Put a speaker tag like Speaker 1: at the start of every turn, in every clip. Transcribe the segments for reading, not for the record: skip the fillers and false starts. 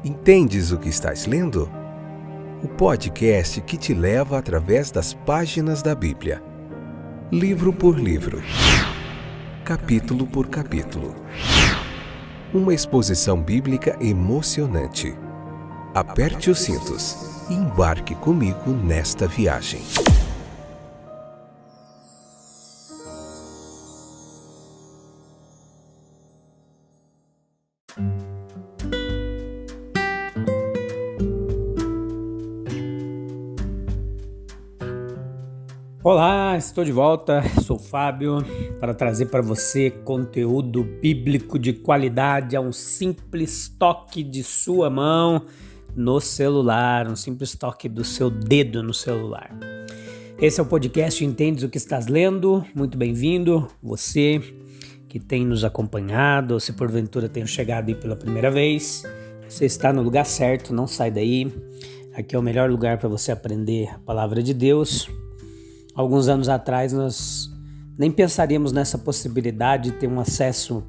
Speaker 1: Entendes o que estás lendo? O podcast que te leva através das páginas da Bíblia, livro por livro, capítulo por capítulo. Uma exposição bíblica emocionante. Aperte os cintos e embarque comigo nesta viagem.
Speaker 2: Olá, estou de volta, sou o Fábio, para trazer para você conteúdo bíblico de qualidade a um simples toque de sua mão no celular, um simples toque do seu dedo no celular. Esse é o podcast Entendes o que estás lendo, muito bem-vindo, você que tem nos acompanhado, ou se porventura tem chegado aí pela primeira vez, você está no lugar certo, não sai daí, aqui é o melhor lugar para você aprender a palavra de Deus. Alguns anos atrás nós nem pensaríamos nessa possibilidade de ter um acesso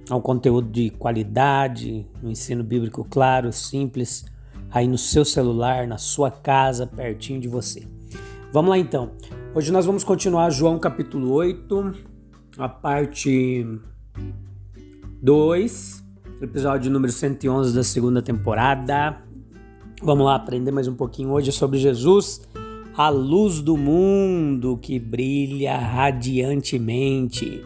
Speaker 2: ao conteúdo de qualidade, um ensino bíblico claro, simples, aí no seu celular, na sua casa, pertinho de você. Vamos lá então. Hoje nós vamos continuar João capítulo 8, a parte 2, episódio número 111 da segunda temporada. Vamos lá aprender mais um pouquinho hoje sobre Jesus, a luz do mundo que brilha radiantemente.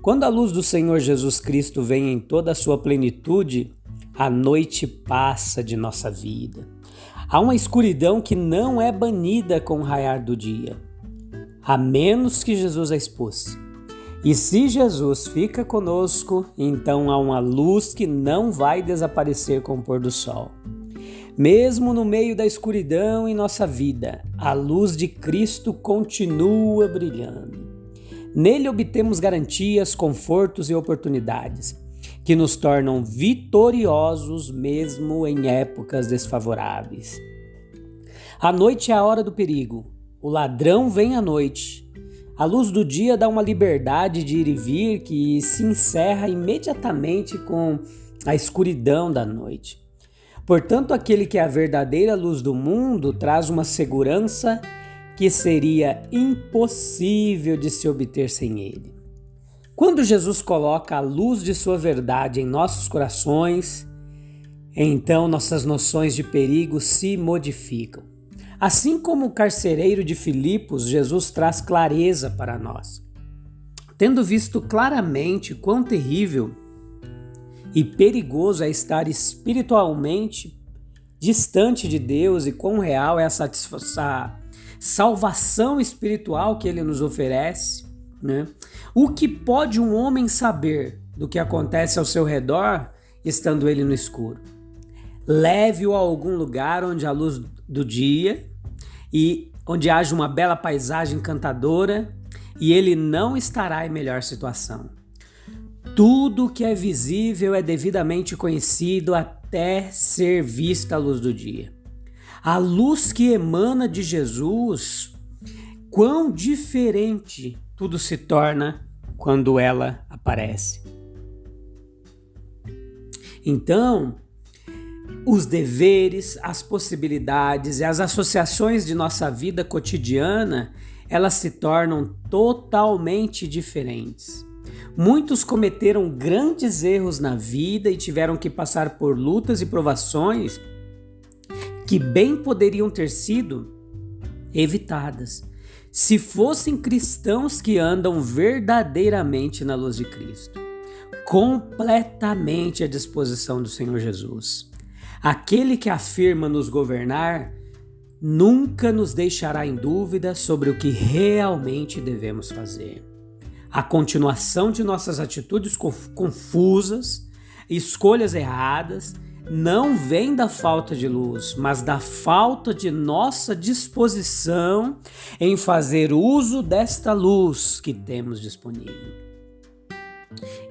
Speaker 2: Quando a luz do Senhor Jesus Cristo vem em toda a sua plenitude, a noite passa de nossa vida. Há uma escuridão que não é banida com o raiar do dia, a menos que Jesus a expulse. E se Jesus fica conosco, então há uma luz que não vai desaparecer com o pôr do sol. Mesmo no meio da escuridão em nossa vida, a luz de Cristo continua brilhando. Nele obtemos garantias, confortos e oportunidades que nos tornam vitoriosos mesmo em épocas desfavoráveis. A noite é a hora do perigo. O ladrão vem à noite. A luz do dia dá uma liberdade de ir e vir que se encerra imediatamente com a escuridão da noite. Portanto, aquele que é a verdadeira luz do mundo traz uma segurança que seria impossível de se obter sem ele. Quando Jesus coloca a luz de sua verdade em nossos corações, então nossas noções de perigo se modificam. Assim como o carcereiro de Filipos, Jesus traz clareza para nós. Tendo visto claramente quão terrível e perigoso é estar espiritualmente distante de Deus e quão real é essa salvação espiritual que Ele nos oferece, né? O que pode um homem saber do que acontece ao seu redor, estando ele no escuro? Leve-o a algum lugar onde a luz do dia e onde haja uma bela paisagem encantadora e ele não estará em melhor situação. Tudo que é visível é devidamente conhecido até ser vista a luz do dia. A luz que emana de Jesus, quão diferente tudo se torna quando ela aparece. Então, os deveres, as possibilidades e as associações de nossa vida cotidiana, elas se tornam totalmente diferentes. Muitos cometeram grandes erros na vida e tiveram que passar por lutas e provações que bem poderiam ter sido evitadas se fossem cristãos que andam verdadeiramente na luz de Cristo, completamente à disposição do Senhor Jesus. Aquele que afirma nos governar nunca nos deixará em dúvida sobre o que realmente devemos fazer. A continuação de nossas atitudes confusas, escolhas erradas, não vem da falta de luz, mas da falta de nossa disposição em fazer uso desta luz que temos disponível.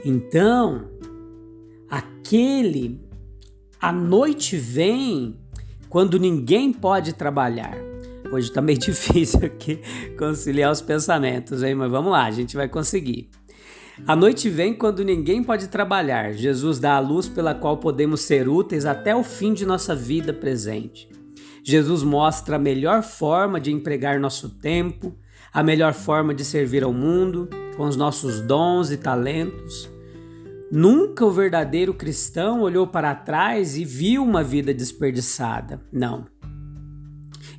Speaker 2: Então, a noite vem quando ninguém pode trabalhar. Hoje tá meio difícil aqui conciliar os pensamentos, hein? Mas vamos lá, a gente vai conseguir. A noite vem quando ninguém pode trabalhar. Jesus dá a luz pela qual podemos ser úteis até o fim de nossa vida presente. Jesus mostra a melhor forma de empregar nosso tempo, a melhor forma de servir ao mundo, com os nossos dons e talentos. Nunca o verdadeiro cristão olhou para trás e viu uma vida desperdiçada. Não.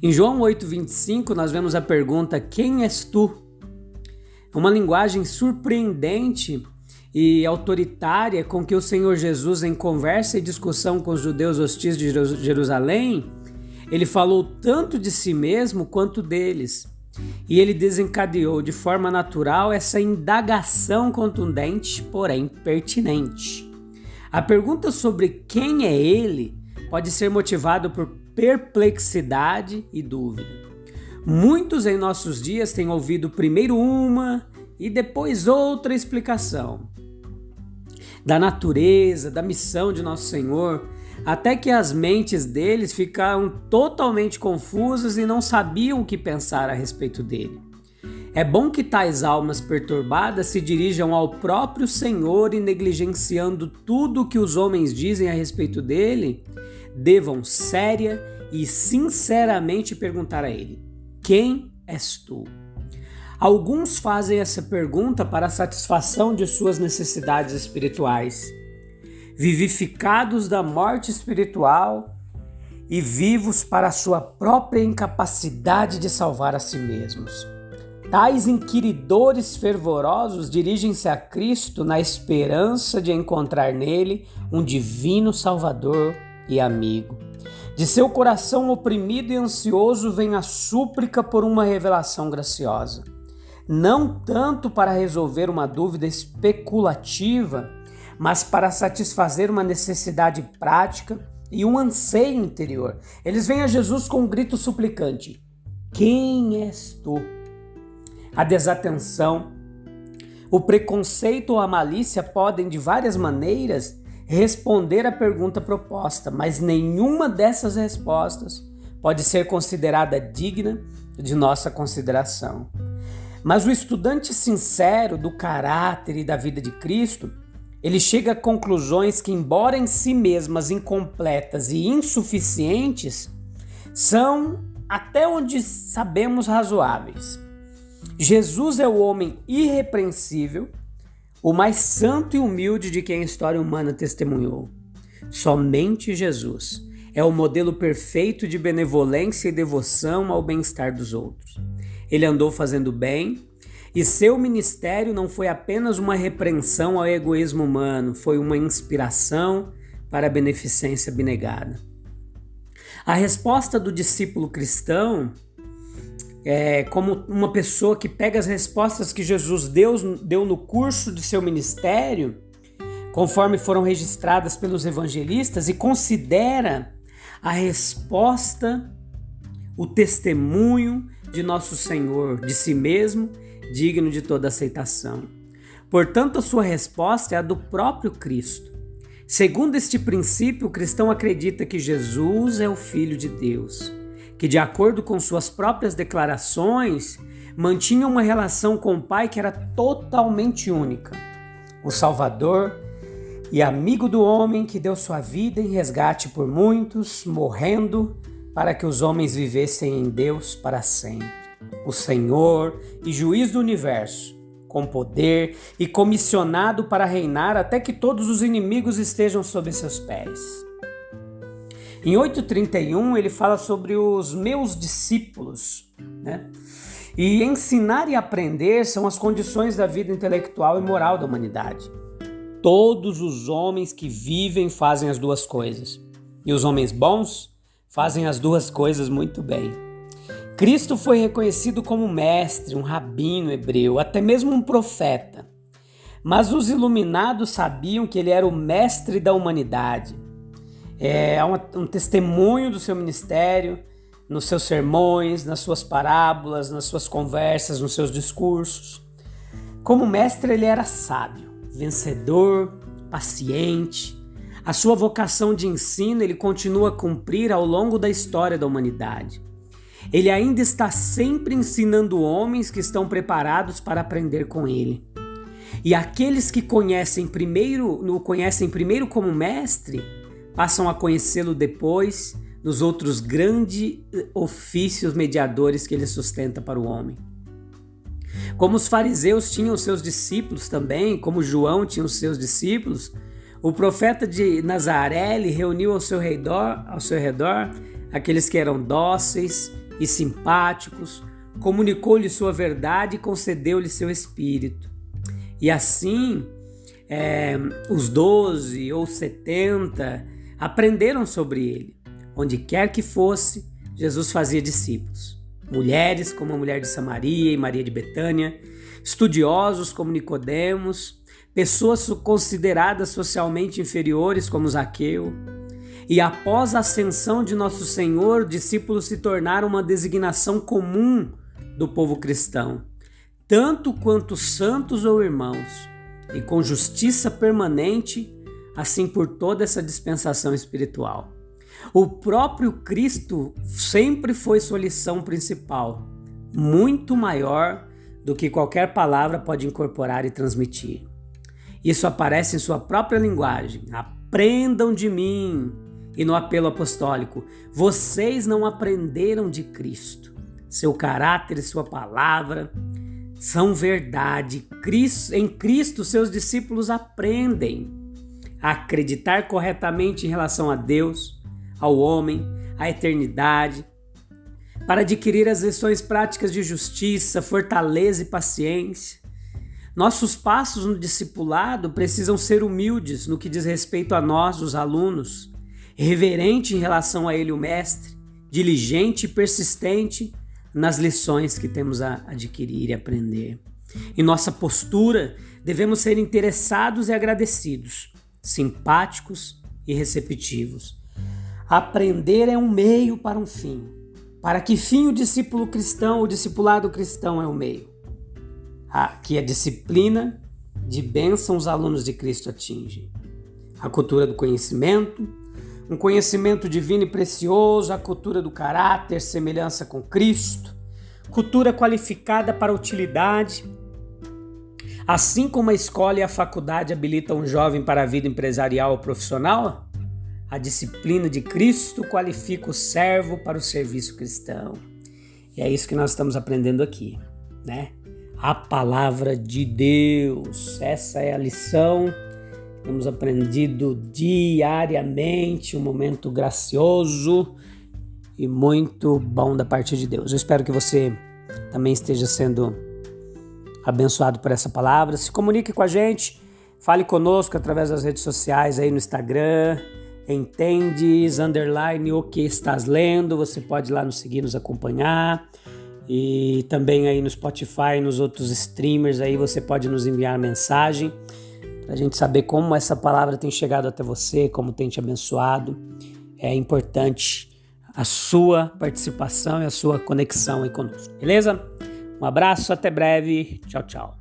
Speaker 2: Em João 8,25, nós vemos a pergunta: quem és tu? Uma linguagem surpreendente e autoritária com que o Senhor Jesus, em conversa e discussão com os judeus hostis de Jerusalém, ele falou tanto de si mesmo quanto deles. E ele desencadeou de forma natural essa indagação contundente, porém pertinente. A pergunta sobre quem é ele pode ser motivada por perplexidade e dúvida. Muitos em nossos dias têm ouvido primeiro uma e depois outra explicação da natureza, da missão de nosso Senhor, até que as mentes deles ficaram totalmente confusas e não sabiam o que pensar a respeito dele. É bom que tais almas perturbadas se dirijam ao próprio Senhor e, negligenciando tudo o que os homens dizem a respeito dele, devam séria e sinceramente perguntar a ele: quem és tu? Alguns fazem essa pergunta para a satisfação de suas necessidades espirituais, vivificados da morte espiritual e vivos para a sua própria incapacidade de salvar a si mesmos. Tais inquiridores fervorosos dirigem-se a Cristo na esperança de encontrar nele um divino Salvador e amigo. De seu coração oprimido e ansioso vem a súplica por uma revelação graciosa. Não tanto para resolver uma dúvida especulativa, mas para satisfazer uma necessidade prática e um anseio interior. Eles vêm a Jesus com um grito suplicante: quem és tu? A desatenção, o preconceito ou a malícia podem, de várias maneiras, responder à pergunta proposta, mas nenhuma dessas respostas pode ser considerada digna de nossa consideração. Mas o estudante sincero do caráter e da vida de Cristo, ele chega a conclusões que, embora em si mesmas incompletas e insuficientes, são, até onde sabemos, razoáveis. Jesus é o homem irrepreensível, o mais santo e humilde de quem a história humana testemunhou. Somente Jesus é o modelo perfeito de benevolência e devoção ao bem-estar dos outros. Ele andou fazendo bem e seu ministério não foi apenas uma repreensão ao egoísmo humano, foi uma inspiração para a beneficência abnegada. A resposta do discípulo cristão é como uma pessoa que pega as respostas que Jesus deu no curso de seu ministério, conforme foram registradas pelos evangelistas, e considera a resposta, o testemunho de nosso Senhor, de si mesmo, digno de toda aceitação. Portanto, a sua resposta é a do próprio Cristo. Segundo este princípio, o cristão acredita que Jesus é o Filho de Deus, que, de acordo com suas próprias declarações, mantinha uma relação com o Pai que era totalmente única. O Salvador e amigo do homem que deu sua vida em resgate por muitos, morrendo para que os homens vivessem em Deus para sempre. O Senhor e juiz do universo, com poder e comissionado para reinar até que todos os inimigos estejam sob seus pés. Em 8,31 ele fala sobre os meus discípulos, né? E ensinar e aprender são as condições da vida intelectual e moral da humanidade. Todos os homens que vivem fazem as duas coisas, e os homens bons fazem as duas coisas muito bem. Cristo foi reconhecido como mestre, um rabino hebreu, até mesmo um profeta. Mas os iluminados sabiam que ele era o mestre da humanidade. É um testemunho do seu ministério, nos seus sermões, nas suas parábolas, nas suas conversas, nos seus discursos. Como mestre, ele era sábio, vencedor, paciente. A sua vocação de ensino ele continua a cumprir ao longo da história da humanidade. Ele ainda está sempre ensinando homens que estão preparados para aprender com ele. E aqueles que o conhecem primeiro como mestre, passam a conhecê-lo depois nos outros grandes ofícios mediadores que ele sustenta para o homem. Como os fariseus tinham os seus discípulos também, como João tinha os seus discípulos, o profeta de Nazaré ele reuniu ao seu redor aqueles que eram dóceis e simpáticos, comunicou-lhe sua verdade e concedeu-lhe seu espírito. E assim, os 12 ou 70 aprenderam sobre ele. Onde quer que fosse, Jesus fazia discípulos. Mulheres como a mulher de Samaria e Maria de Betânia, estudiosos como Nicodemos, pessoas consideradas socialmente inferiores como Zaqueu. E após a ascensão de nosso Senhor, discípulos se tornaram uma designação comum do povo cristão, tanto quanto santos ou irmãos, e com justiça permanente, assim por toda essa dispensação espiritual. O próprio Cristo sempre foi sua lição principal, muito maior do que qualquer palavra pode incorporar e transmitir. Isso aparece em sua própria linguagem. Aprendam de mim. E no apelo apostólico, vocês não aprenderam de Cristo. Seu caráter e sua palavra são verdade. Em Cristo, seus discípulos aprendem a acreditar corretamente em relação a Deus, ao homem, à eternidade, para adquirir as lições práticas de justiça, fortaleza e paciência. Nossos passos no discipulado precisam ser humildes no que diz respeito a nós, os alunos, reverente em relação a ele, o mestre, diligente e persistente nas lições que temos a adquirir e aprender. Em nossa postura, devemos ser interessados e agradecidos, simpáticos e receptivos. Aprender é um meio para um fim. Para que fim o discípulo cristão, o discipulado cristão é o meio? Que a disciplina de bênção os alunos de Cristo atingem. A cultura do conhecimento, um conhecimento divino e precioso, a cultura do caráter, semelhança com Cristo, cultura qualificada para a utilidade. Assim como a escola e a faculdade habilitam um jovem para a vida empresarial ou profissional, a disciplina de Cristo qualifica o servo para o serviço cristão. E é isso que nós estamos aprendendo aqui, né? A palavra de Deus. Essa é a lição. Temos aprendido diariamente, um momento gracioso e muito bom da parte de Deus. Eu espero que você também esteja sendo abençoado por essa palavra. Se comunique com a gente, fale conosco através das redes sociais aí no Instagram, entendes, _ o que estás lendo. Você pode ir lá nos seguir, nos acompanhar. E também aí no Spotify, nos outros streamers aí, você pode nos enviar mensagem para a gente saber como essa palavra tem chegado até você, como tem te abençoado. É importante a sua participação e a sua conexão aí conosco, beleza? Um abraço, até breve. Tchau, tchau.